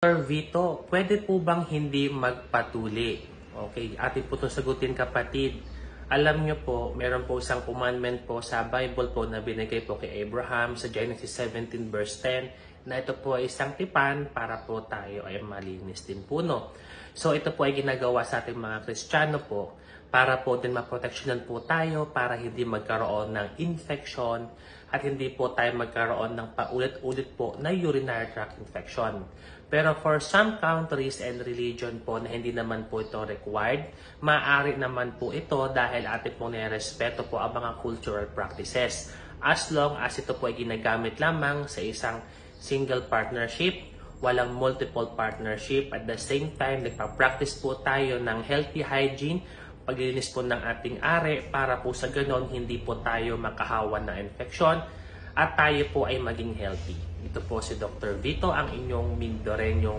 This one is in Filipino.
Sir Vito, pwede po bang hindi magpatuli? Okay, atin po itong sagutin kapatid. Alam nyo po, meron po isang commandment po sa Bible po na binigay po kay Abraham sa Genesis 17 verse 10 na ito po ay isang tipan para po tayo ay malinis din po, no? So ito po ay ginagawa sa ating mga Kristiyano po para po din maproteksyonan po tayo para hindi magkaroon ng infection at hindi po tayo magkaroon ng paulit-ulit po na urinary tract infection. Pero for some countries and religion po na hindi naman po ito required, maaari naman po ito dahil ating po nirespeto po ang mga cultural practices. As long as ito po ay ginagamit lamang sa isang single partnership, walang multiple partnership. At the same time, nagpa-practice po tayo ng healthy hygiene, paglilinis po ng ating are para po sa ganon hindi po tayo makahawa ng infection at tayo po ay maging healthy. Ito po si Dr. Vito, ang inyong Mindoreñong